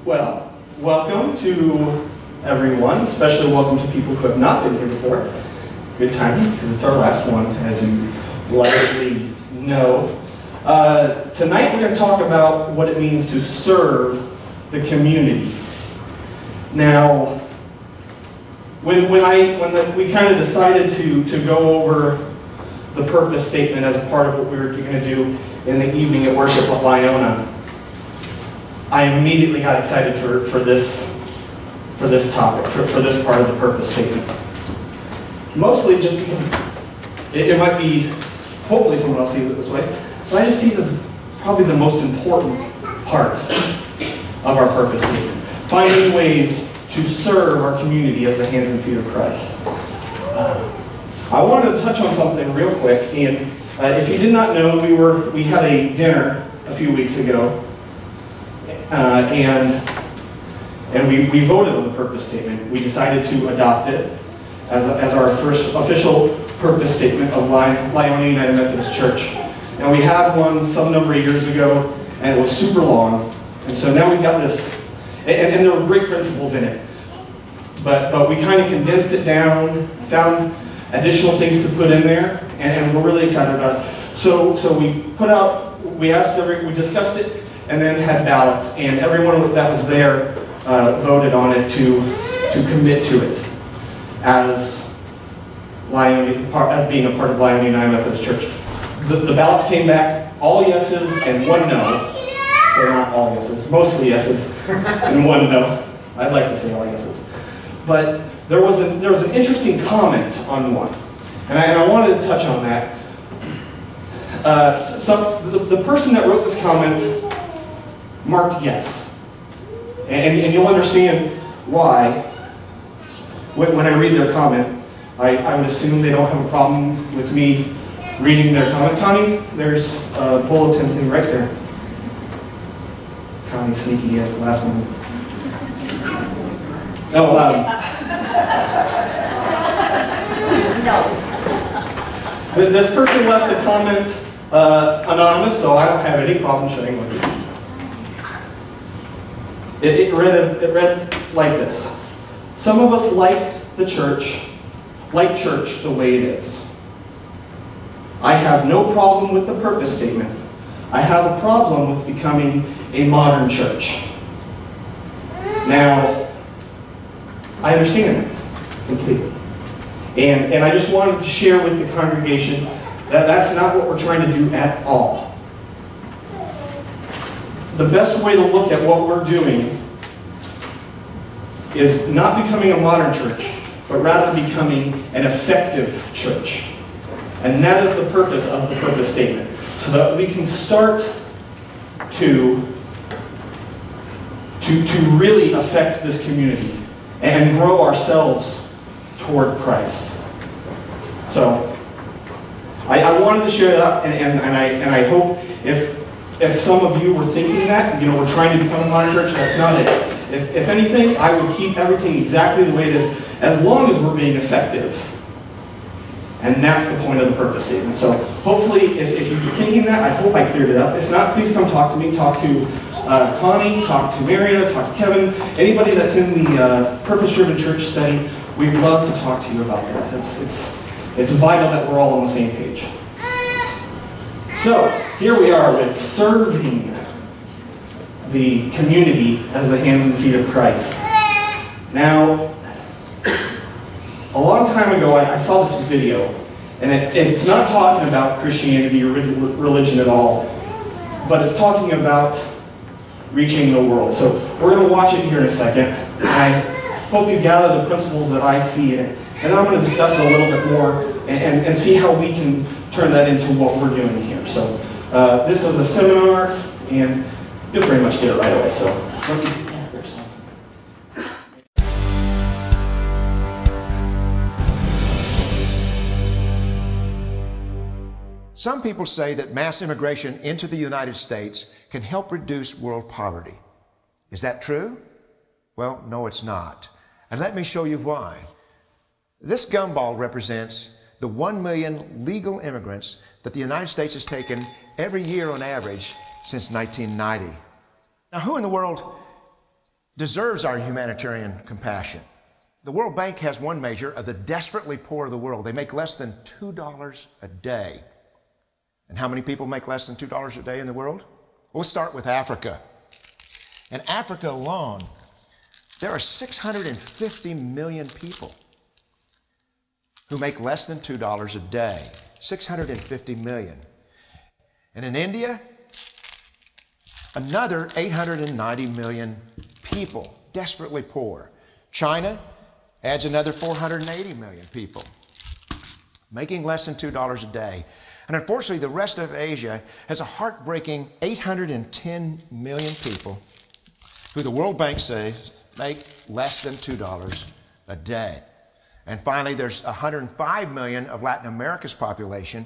Well, welcome to everyone, especially welcome to people who have not been here before. Good timing, because it's our last one, as you likely know. Tonight we're going to talk about what it means to serve the community. Now, when we kind of decided to go over the purpose statement as a part of what we were going to do in the evening at worship at Lyona, I immediately got excited for this topic, for this part of the purpose statement. Mostly just because it might be, hopefully someone else sees it this way, but I just see this as probably the most important part of our purpose statement. Finding ways to serve our community as the hands and feet of Christ. I wanted to touch on something real quick, and if you did not know, we had a dinner a few weeks ago, and we voted on the purpose statement. We decided to adopt it as our first official purpose statement of Lyona United Methodist Church. Now, we had one some number of years ago, and it was super long, and so now we've got this, and there were great principles in it, but we kind of condensed it down, found additional things to put in there, and we're really excited about it. So we we discussed it, and then had ballots, and everyone that was there voted on it to commit to it as being a part of Lyona United Methodist Church. The ballots came back all yeses and one no. So not all yeses, mostly yeses and one no. I'd like to say all yeses. But there was an interesting comment on one, and I wanted to touch on that. The person that wrote this comment marked yes, and you'll understand why when I read their comment. I would assume they don't have a problem with me reading their comment. Connie, there's a bulletin thing right there. Connie sneaky at the last moment. No, no. This person left the comment anonymous, so I don't have any problem sharing with you. It read like this. Some of us like church the way it is. I have no problem with the purpose statement. I have a problem with becoming a modern church. Now, I understand that completely. And I just wanted to share with the congregation that that's not what we're trying to do at all. The best way to look at what we're doing is not becoming a modern church, but rather becoming an effective church. And that is the purpose of the purpose statement, so that we can start to really affect this community and grow ourselves toward Christ. So I wanted to share that, and I hope if some of you were thinking that, we're trying to become a modern church, that's not it. If anything, I would keep everything exactly the way it is, as long as we're being effective. And that's the point of the purpose statement. So hopefully, if you're thinking that, I hope I cleared it up. If not, please come talk to me. Talk to Connie, talk to Maria, talk to Kevin, anybody that's in the purpose-driven church study. We'd love to talk to you about that. It's vital that we're all on the same page. So here we are with serving the community as the hands and feet of Christ. Now, a long time ago, I saw this video, and it's not talking about Christianity or religion at all, but it's talking about reaching the world. So we're going to watch it here in a second. I hope you gather the principles that I see in it, and then I'm going to discuss it a little bit more and see how we can turn that into what we're doing here. So this is a seminar, and you'll pretty much get it right away. So. Some people say that mass immigration into the United States can help reduce world poverty. Is that true? Well, no, it's not. And let me show you why. This gumball represents the 1 million legal immigrants that the United States has taken every year on average since 1990. Now, who in the world deserves our humanitarian compassion. The World Bank has one measure of the desperately poor of the world. They make less than $2 a day. And how many people make less than $2 a day in the world? We'll start with Africa. In Africa alone, there are 650 million people who make less than $2 a day. 650 million. And in India, another 890 million people, desperately poor. China adds another 480 million people, making less than $2 a day. And unfortunately, the rest of Asia has a heartbreaking 810 million people who the World Bank says make less than $2 a day. And finally, there's 105 million of Latin America's population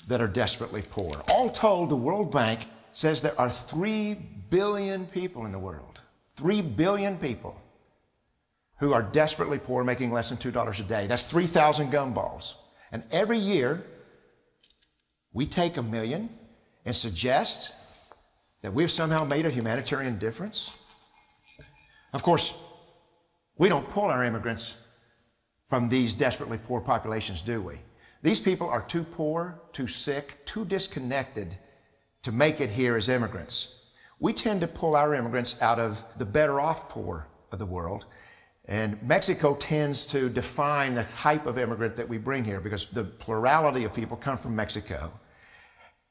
that are desperately poor. All told, the World Bank says there are 3 billion people in the world. 3 billion people who are desperately poor, making less than $2 a day. That's 3,000 gumballs. And every year, we take 1 million and suggest that we've somehow made a humanitarian difference. Of course, we don't pull our immigrants from these desperately poor populations, do we? These people are too poor, too sick, too disconnected to make it here as immigrants. We tend to pull our immigrants out of the better off poor of the world. And Mexico tends to define the type of immigrant that we bring here because the plurality of people come from Mexico.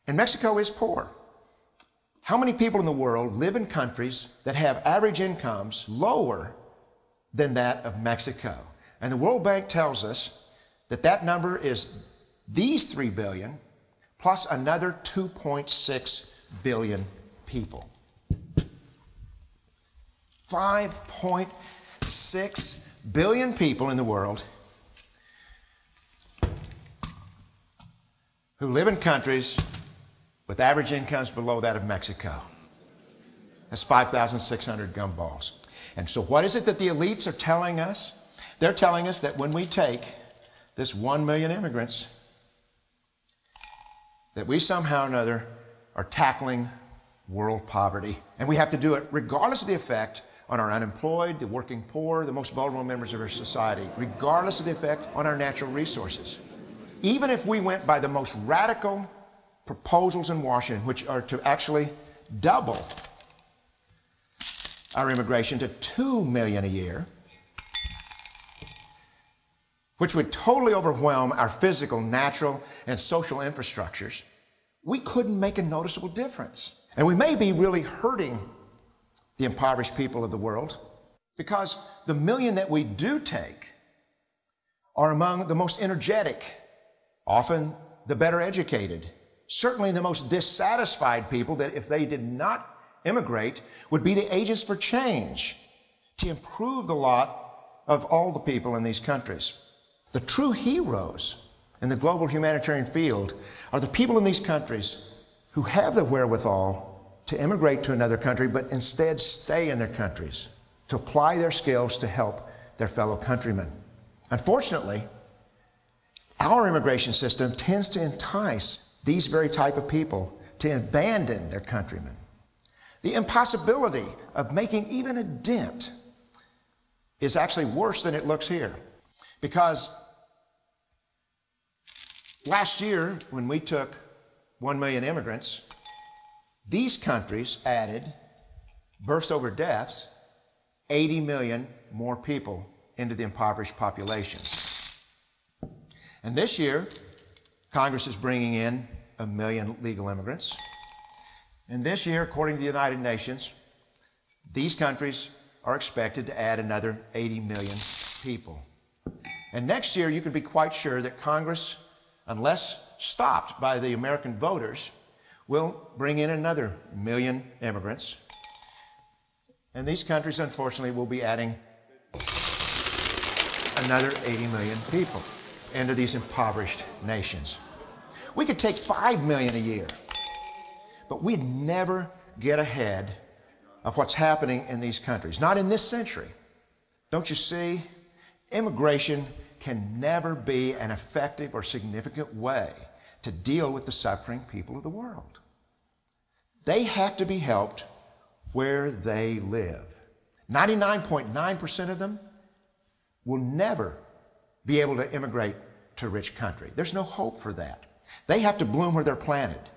And Mexico is poor. How many people in the world live in countries that have average incomes lower than that of Mexico? And the World Bank tells us that that number is these 3 billion plus another 2.6 billion people. 5.6 billion people in the world who live in countries with average incomes below that of Mexico. That's 5,600 gumballs. And so what is it that the elites are telling us? They're telling us that when we take this 1 million immigrants, that we somehow or another are tackling world poverty. And we have to do it regardless of the effect on our unemployed, the working poor, the most vulnerable members of our society, regardless of the effect on our natural resources. Even if we went by the most radical proposals in Washington, which are to actually double our immigration to 2 million a year, which would totally overwhelm our physical, natural, and social infrastructures, we couldn't make a noticeable difference. And we may be really hurting the impoverished people of the world because the 1 million that we do take are among the most energetic, often the better educated, certainly the most dissatisfied people that if they did not immigrate would be the agents for change to improve the lot of all the people in these countries. The true heroes in the global humanitarian field are the people in these countries who have the wherewithal to immigrate to another country, but instead stay in their countries to apply their skills to help their fellow countrymen. Unfortunately, our immigration system tends to entice these very type of people to abandon their countrymen. The impossibility of making even a dent is actually worse than it looks here. Because last year, when we took 1 million immigrants, these countries added, births over deaths, 80 million more people into the impoverished population. And this year, Congress is bringing in 1 million legal immigrants. And this year, according to the United Nations, these countries are expected to add another 80 million people. And next year, you can be quite sure that Congress, unless stopped by the American voters, will bring in another 1 million immigrants. And these countries, unfortunately, will be adding another 80 million people into these impoverished nations. We could take 5 million a year, but we'd never get ahead of what's happening in these countries. Not in this century. Don't you see? Immigration can never be an effective or significant way to deal with the suffering people of the world. They have to be helped where they live. 99.9% of them will never be able to immigrate to a rich country. There's no hope for that. They have to bloom where they're planted.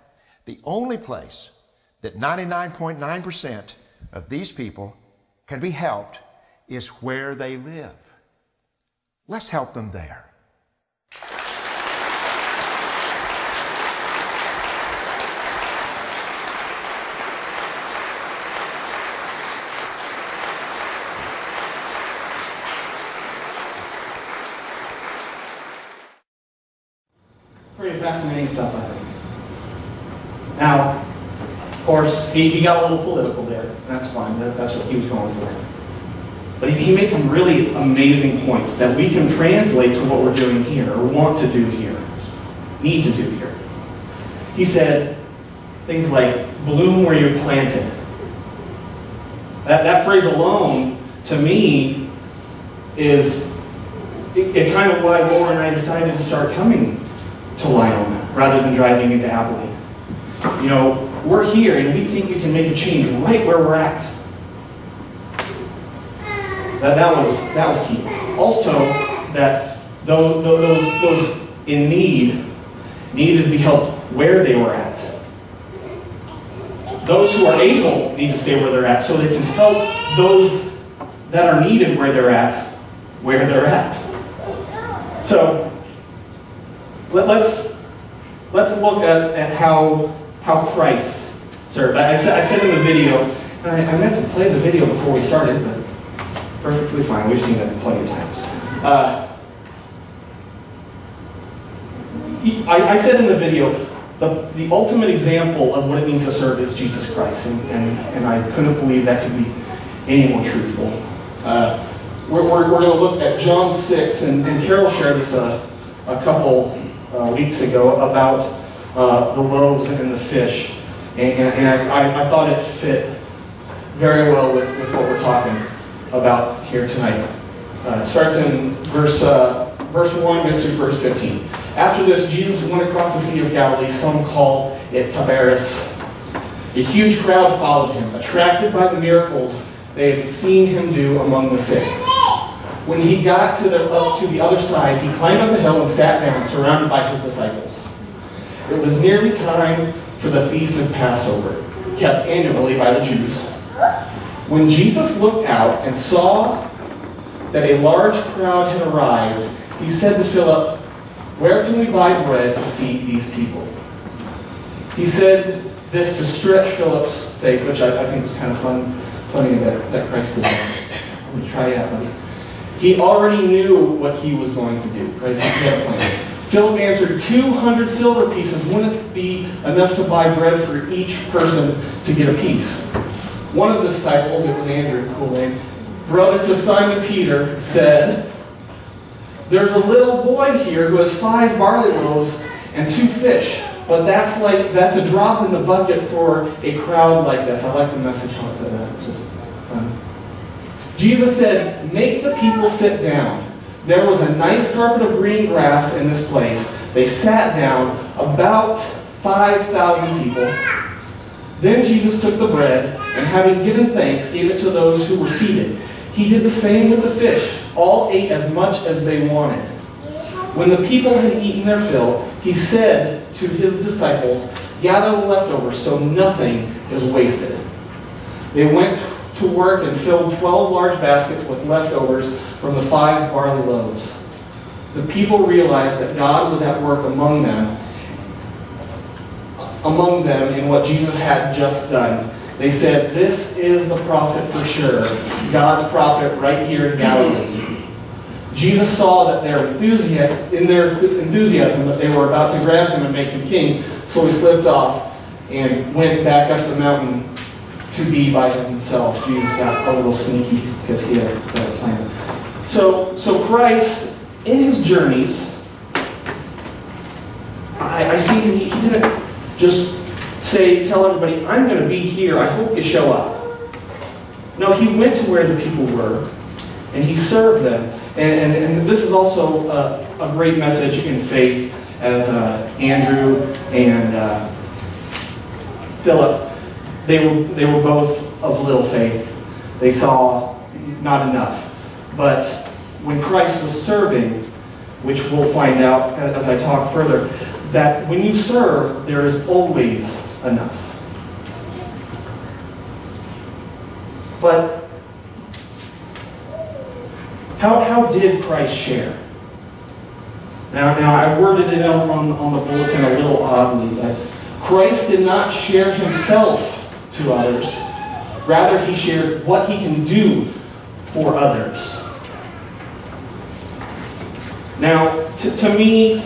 The only place that 99.9% of these people can be helped is where they live. Let's help them there. Pretty fascinating stuff, I think. Now, of course, he got a little political there. That's fine. That's what he was going for. But he made some really amazing points that we can translate to what we're doing here, or want to do here, need to do here. He said things like, bloom where you're planted. That phrase alone, to me, is it kind of why Laura and I decided to start coming to Lyona rather than driving into Abilene. You know, we're here and we think we can make a change right where we're at. That was key. Also, that those in need needed to be helped where they were at. Those who are able need to stay where they're at so they can help those that are needed where they're at. So let's look at how Christ served. I said in the video, and I meant to play the video before we started, but perfectly fine. We've seen that plenty of times. I said in the video, the ultimate example of what it means to serve is Jesus Christ, and I couldn't believe that could be any more truthful. We're going to look at John 6, and Carol shared this a couple weeks ago about the loaves and the fish, and I thought it fit very well with what we're talking about here tonight. It starts in verse 1, goes through verse 15. After this, Jesus went across the Sea of Galilee. Some call it Tiberias. A huge crowd followed him, attracted by the miracles they had seen him do among the sick. When he got up to the other side, he climbed up a hill and sat down, surrounded by his disciples. It was nearly time for the feast of Passover, kept annually by the Jews. When Jesus looked out and saw that a large crowd had arrived, he said to Philip, "Where can we buy bread to feed these people?" He said this to stretch Philip's faith, which I think was kind of funny that Christ did that. Let me try it out, buddy. He already knew what he was going to do, right? He had a plan. Philip answered, 200 silver pieces. Wouldn't it be enough to buy bread for each person to get a piece? One of the disciples, it was Andrew, cool name, brother to Simon Peter, said, "There's a little boy here who has 5 barley loaves and 2 fish, but that's a drop in the bucket for a crowd like this." I like the message how it said that. It's just fun. Jesus said, "Make the people sit down." There was a nice carpet of green grass in this place. They sat down, about 5,000 people. Then Jesus took the bread, and having given thanks, gave it to those who were seated. He did the same with the fish. All ate as much as they wanted. When the people had eaten their fill, he said to his disciples, "Gather the leftovers so nothing is wasted." They went to work and filled 12 large baskets with leftovers from the 5 barley loaves. The people realized that God was at work among them in what Jesus had just done. They said, "This is the prophet for sure, God's prophet right here in Galilee." Jesus saw that in their enthusiasm that they were about to grab him and make him king, so he slipped off and went back up the mountain to be by himself. Jesus got a little sneaky because he had a plan. So Christ, in his journeys, I see he didn't just tell everybody, "I'm going to be here, I hope you show up." No, he went to where the people were, and he served them. And this is also a great message in faith, as Andrew and Philip, they were both of little faith. They saw not enough. But when Christ was serving, which we'll find out as I talk further, that when you serve, there is always enough. But how did Christ share? Now I worded it on the bulletin a little oddly, that Christ did not share himself to others. Rather, he shared what he can do for others. Now, to me,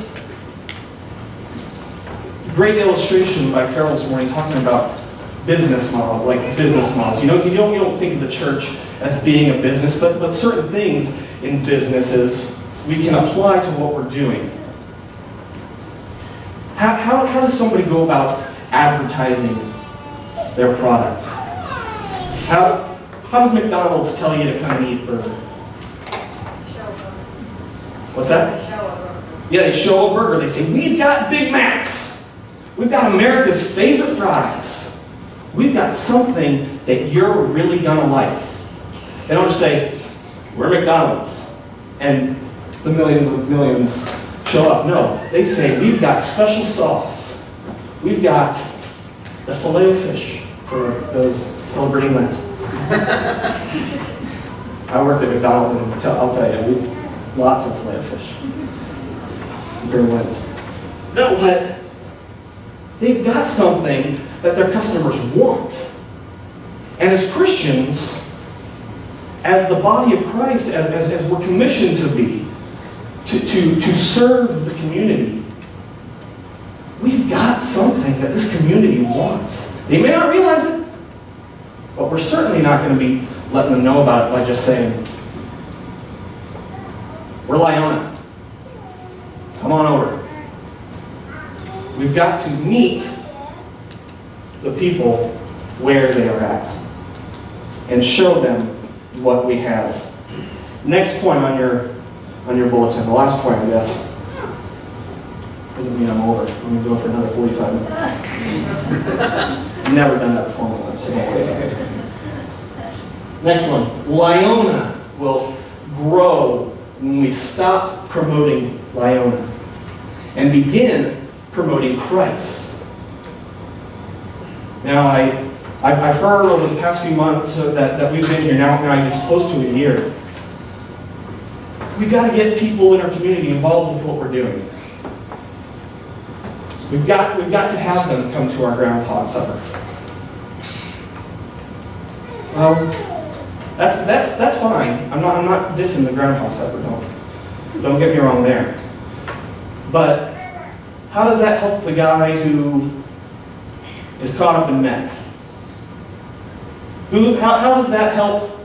great illustration by Carol this morning talking about business model, like business models. You don't think of the church as being a business, but certain things in businesses we can apply to what we're doing. How does somebody go about advertising their product? How does McDonald's tell you to come and eat burger? What's that? Yeah, they show a burger. They say, we've got Big Macs. We've got America's favorite fries. We've got something that you're really going to like. They don't just say, we're McDonald's, and the millions of millions show up. No, they say, we've got special sauce. We've got the filet of fish for those celebrating Lent. I worked at McDonald's, and I'll tell you, lots of filet of fish during Lent. No, but they've got something that their customers want. And as Christians, as the body of Christ, as we're commissioned to be, to serve the community, we've got something that this community wants. They may not realize it, but we're certainly not going to be letting them know about it by just saying, we're Lyona. Come on over. We've got to meet the people where they are at and show them what we have. Next point on your bulletin, the last point, I guess. Doesn't mean I'm over. I'm going to go for another 45 minutes. I've never done that before in my life. So next one. Lyona will grow when we stop promoting Lyona and begin promoting Christ. Now, I've heard over the past few months that we've been here now it's close to a year. We've got to get people in our community involved with what we're doing. We've got to have them come to our groundhog supper. Well, that's fine. I'm not dissing the groundhog supper. Don't get me wrong there. But how does that help the guy who is caught up in meth? How does that help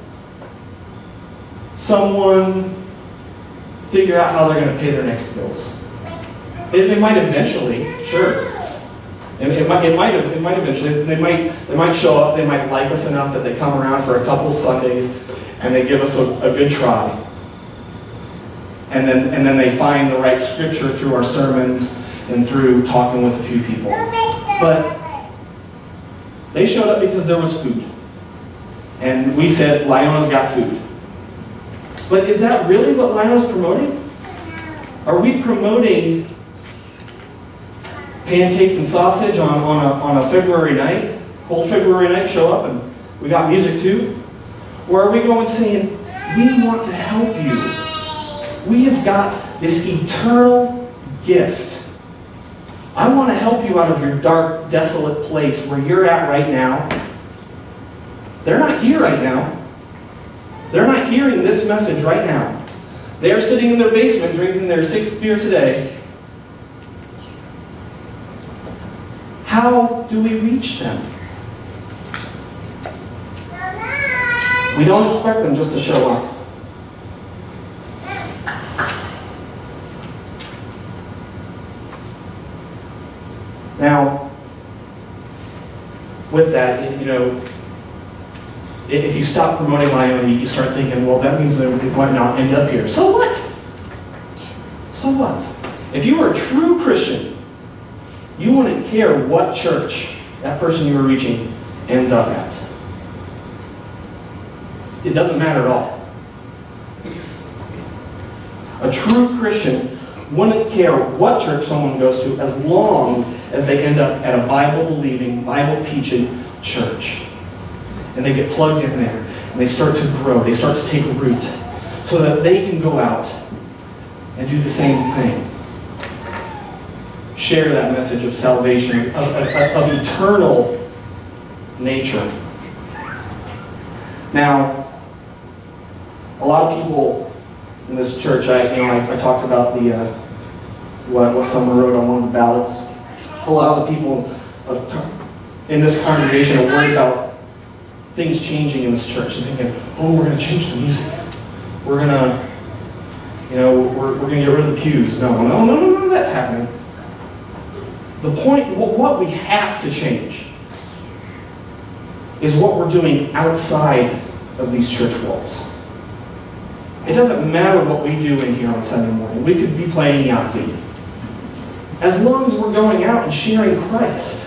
someone figure out how they're going to pay their next bills? It might eventually, sure. It might eventually. They might show up. They might like us enough that they come around for a couple Sundays and they give us a good try. And then they find the right scripture through our sermons and through talking with a few people. But they showed up because there was food. And we said, Lyona's got food. But is that really what Lyona's promoting? Are we promoting pancakes and sausage on a February night, cold February night, show up and we got music too? Or are we going saying, we want to help you. We have got this eternal gift. I want to help you out of your dark, desolate place where you're at right now. They're not here right now. They're not hearing this message right now. They're sitting in their basement drinking their 6th beer today. How do we reach them? We don't expect them just to show up. Now, with that, if you stop promoting Lyona, you start thinking, well, that means that it might not end up here. So what? So what? If you were a true Christian, you wouldn't care what church that person you were reaching ends up at. it doesn't matter at all. A true Christian wouldn't care what church someone goes to as long as they end up at a Bible-believing, Bible-teaching church. And they get plugged in there, and they start to grow, they start to take root, so that they can go out and do the same thing. Share that message of salvation, of eternal nature. Now, a lot of people in this church, I talked about the what someone wrote on one of the ballots. A lot of the people in this congregation are worried about things changing in this church and thinking, oh, we're going to change the music. We're going to, we're going to get rid of the pews. No, that's happening. The point, what we have to change is what we're doing outside of these church walls. It doesn't matter what we do in here on Sunday morning. We could be playing Yahtzee. As long as we're going out and sharing Christ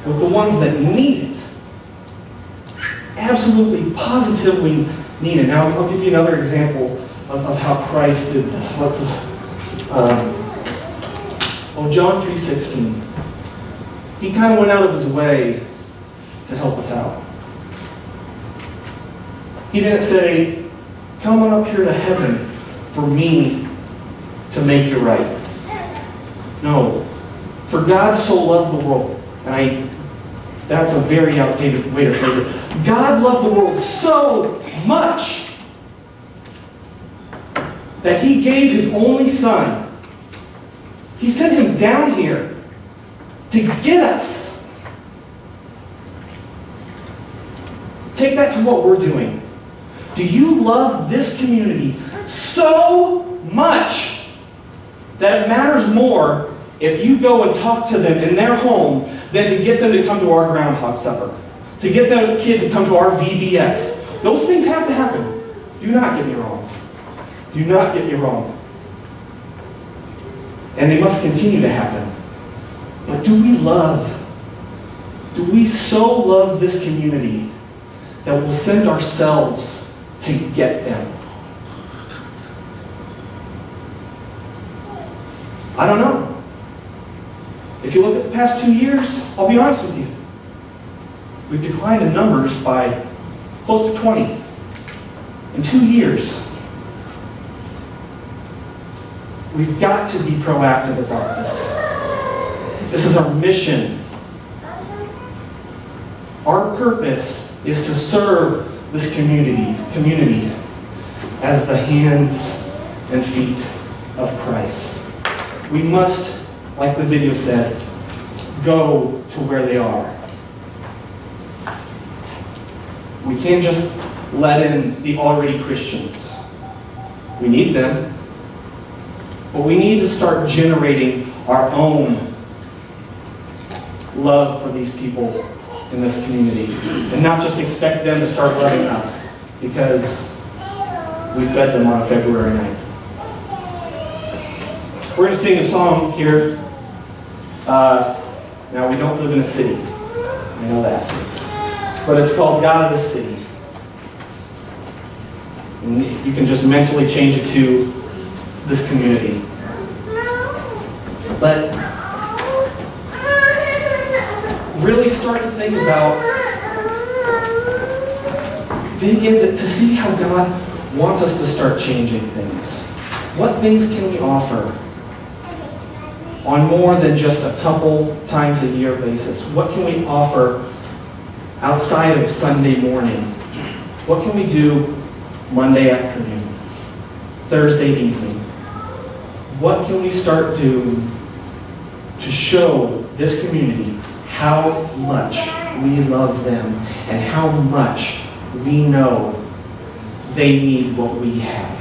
with the ones that need it. Absolutely, positively need it. Now, I'll give you another example of how Christ did this. John 3:16. He kind of went out of his way to help us out. He didn't say, come on up here to heaven for me to make you right. No. For God so loved the world. And that's a very outdated way to phrase it. God loved the world so much that He gave His only Son. He sent Him down here to get us. Take that to what we're doing. Do you love this community so much that it matters more if you go and talk to them in their home than to get them to come to our groundhog supper? To get that kid to come to our VBS. Those things have to happen. Do not get me wrong. Do not get me wrong. And they must continue to happen. But do we so love this community that we'll send ourselves to get them? I don't know. If you look at the past 2 years, I'll be honest with you. We've declined in numbers by close to 20 in 2 years. We've got to be proactive about this. This is our mission. Our purpose is to serve this community as the hands and feet of Christ. We must, like the video said, go to where they are. We can't just let in the already Christians. We need them. But we need to start generating our own love for these people in this community. And not just expect them to start loving us because we fed them on a February night. We're going to sing a song here. Now, we don't live in a city. I know that. But it's called God of the City. And you can just mentally change it to this community. But really start to think about, dig into to see how God wants us to start changing things. What things can we offer on more than just a couple times a year basis? What can we offer outside of Sunday morning? What can we do Monday afternoon, Thursday evening? What can we start doing to show this community how much we love them and how much we know they need what we have?